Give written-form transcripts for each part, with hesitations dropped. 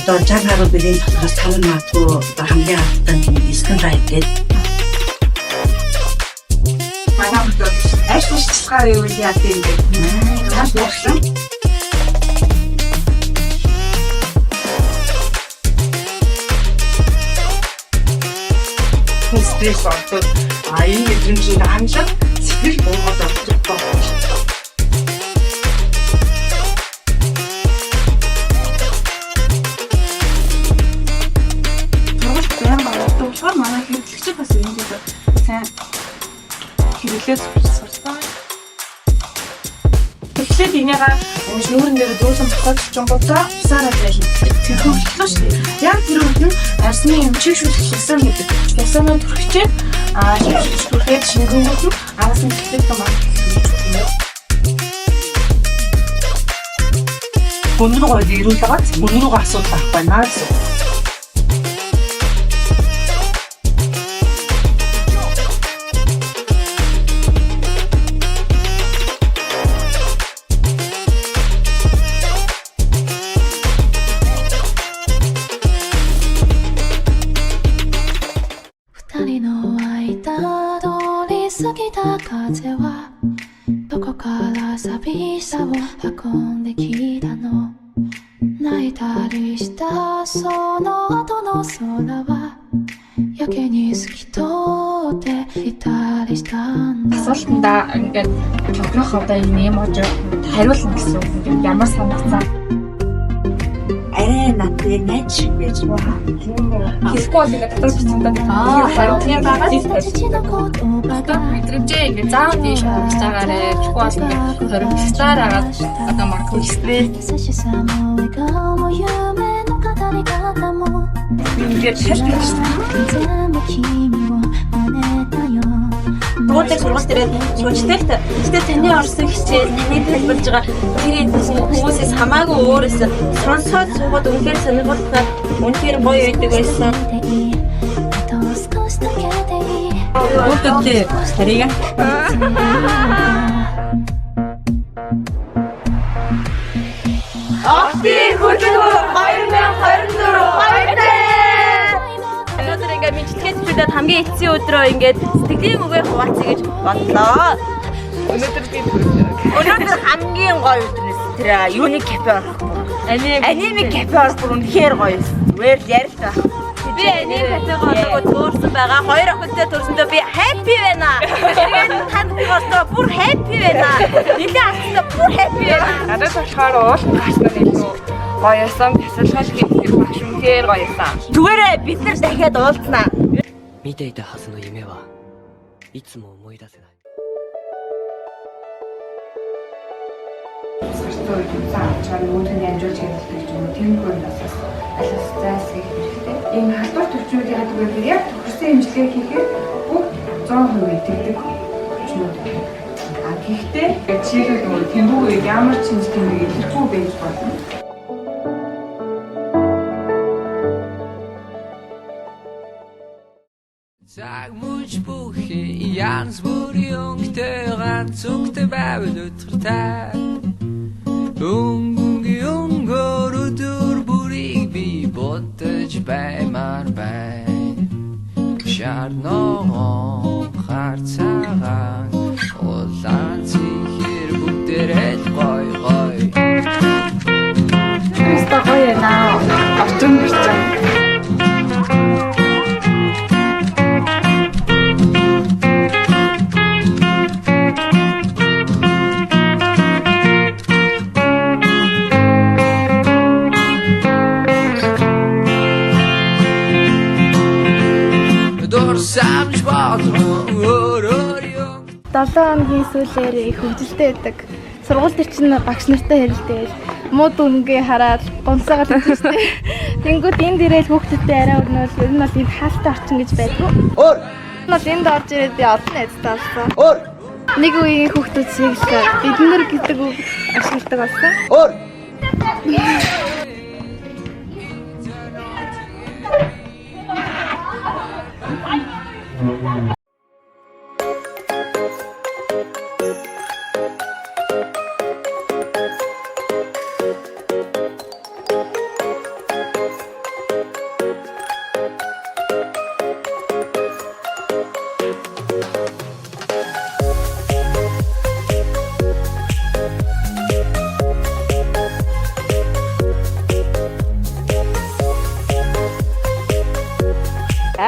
одоо 60 гаруй биеийн дотроос 5 магадгүй одоо хамгийн алдаа нэг скандал гэдэг. Манай хүмүүс ажлчлахаар юу яадаг юм бэ? Маш болсон. Стресс ордог. Энэ мэдрэмжийг амжаад сэтгэл буугаад авчих болно. Манай хэрэглэгчид бас энэ дээр сайн хэрэглээд сурсан. Тэгэхээр энийгээ нүүрэн дээр дөөсөн баталж жонгуудаа сараад байлна. Тэр хөвлөлөө шүү дээ. Яг тэр үед нь арсны эмчиг шүлхсэн гэдэг. Ясанаа түрхчээд шүлхээд шингэнгүүд нь араас нь хэлээд томаа. Гүнрүүгээ ирүүл байгаа. Гүнрүүгээ асуудал авах байна гэсэн. Асуултанда ингээд тодорхой одоо юм ууж хариулна гэсэн юм ямар санагцаа Арай надад найз шиг байж байгаа. хэлэхгүй бол ингээд дотор бичсэн хариулт юм байгаа. Мэдрэмжээ ингээд заавал тийш хурцаагаарэ тэгэхгүй бол ингээд хоригцаар агаад одоо магадгүй стресс ингээд Бүгд сургууль дээр шүүжтэй. Гэхдээ таны орсон хичээл, таны тайлбарж байгаа тэр хүмүүсээс хамаагүй өөрөөс сонсоод суугаад үнээр сонирхолтой үнээр гоё байдаг байсан. Бүгдээ харийг Октийн хөтөлбөр 2024 ингээд мэдлэгээ төвлөд хамгийн эцсийн өдрөө ингээд сэтгэлийн үгээр хуваацъя гэж бодлоо. Өнөөдөр хамгийн гоё өдрөөс тэр юуник кафе орох. Анимик кафе орох үнэхээр гоё. Зүгээр л ярил та. Би анимик кафег ороход төөрсөн байгаа. Хоёр охинтой төрсөндөө би happy байна. Тэгээд танд орсоо бүр happy байна. Нилээ ахсаа бүр happy байна. надад болохоор уул гашнаа илүү гоё ясан. Тасалгал хийх багш үнэхээр гоё ясан. Түгээрээ бид нар дахиад уулзнаа. 見ていたはずの夢はいつも思い出せない。 Сэртөө юмсан чаар үүнийг амжуулж хэлдэг юм уу тийм хүн бас аль зайсхийг хэрэгтэй. Энэ халдвар төвчүүд яадаг вэ? Яг төгссөн имжлэгээ хийхэд бүх 100% итгэдэг хүчнүүд. Гэхдээ чигээр нөгөө тэмбүү ямар ч юм тэмдэг илэрхгүй байж болно. Sag mouch buchi, Jans bor jongte, ганц өгтө байвал өдөртэй. Өнгөр өдөр бүрийг би бодож баймаар байна. Шарногоо харцаагаан улаан чихэр бүгдээрээ гой гой. Өстө гоё наа. Орчин бичсэн. Самж бадруу өрөөр юм. 7 хоногийн сүүлээр их хөвгөлтэй байдаг. Сургууль дээр чинь багш нартай хэрэлдээл муу дүнгээ хараад гонцоогаар хэлсэн. Тэнгүүд энд ирээл хүүхдүүдтэй арай өрнөөл ер нь бол энэ хаалттай орчин гэж байдгүй. Өөр. Нас энд орж ирээд би олон найзтай болсон. Өөр. Нэг үеийн хүүхдүүд чиглэлээ биднэр гэдэг үг ашигладаг болсон. Өөр.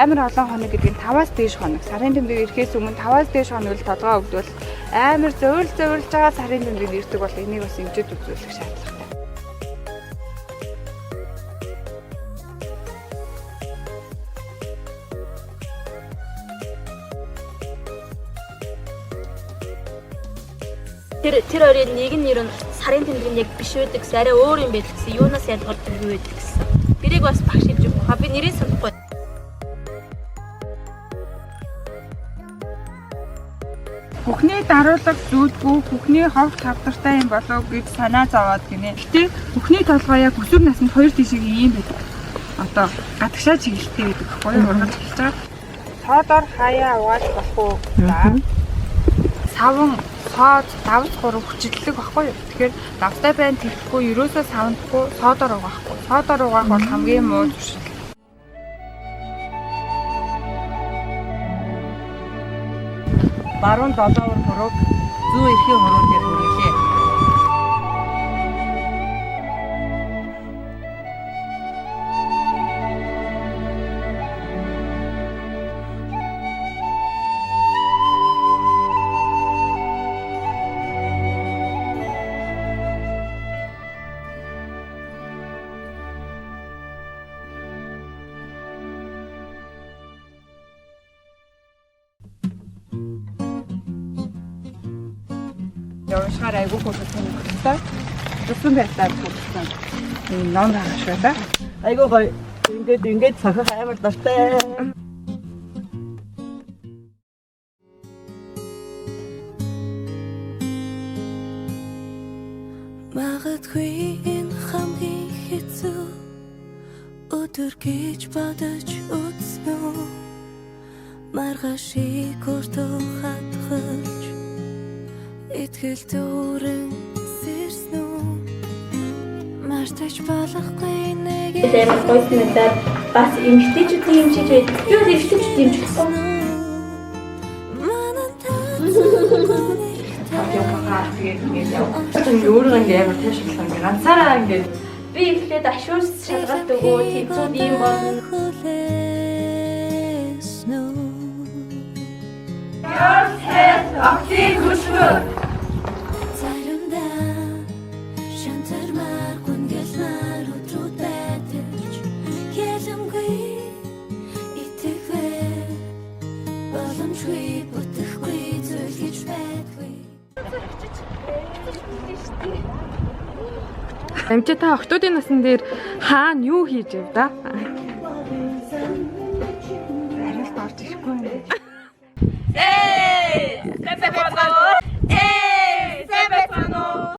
амар олон хоног гэдэг нь 5-аас дээш хоног. Сарын тэмдэг ирэхээс өмнө 5-аас дээш хоног л толгой өгдвөл амар зөөлж байгаа сарын тэмдэг ирдэг бол энийг бас эмчэд үзүүлэх шаардлагатай. Тэр хоёрын нэг нь ер нь сарын тэмдэг нь яг биш байдаг гэсэн арай өөр юм байдаг гэсэн юунаас ялгардаг юу байдаг гэсэн. Тэрийг бас багш хэлж өгөх. Би нэрийг санахгүй. Бүхний даруулга зүүдгүй, бүхний ховх тавдартай юм болов гэж санаа зовоод гинэ. Гэтэ бүхний толгой яг өсвөр наснд хоёр тишийн юм байдаг. Одоо гадагшаа чиглэлтэй гэдэг гоё ургаж эхэлж байгаа. Тоодоор хаяа угааж болох уу? За. Савн соод давж гурав хүчиллэг баггүй юу. Тэгэхээр давтай байна тэхгүй, ерөөсөө савндахгүй, соодоор угаахгүй. Соодоор угаах бол хамгийн муу зүйл. Баруун долоовор хурууг зүү эрхийн хуруу дээр хүргэлээ. Явшгаар айгүй хөлтэй нөхөлтэй. Зүсэн байдлаар хөлтэй. Энэ ном хааш байлаа. Айгуу гоё. Ингээд цахах амар дуртай. Магадгүй энэ хамгийн хэцүү өдөр гэж бодож үзсэн үү? Маргашиг өртөө хатгалж итгэл дүүрэн сэрсэн үү? Мартаж болохгүй нэг амар гоё мэдээд бас эмгтээчүүдийн эмчиж байдаг. Юу эмгтээчүүдийн эмчсэн. Өөрөө ингээд амар тайшглсан ганцаараа ингээд Би эхлээд ашуус шалгалт өгөө тэнцүүд юм болно. актив хүчрүү. Амжи та охтуудын насн дээр хаана юу хийж яв да?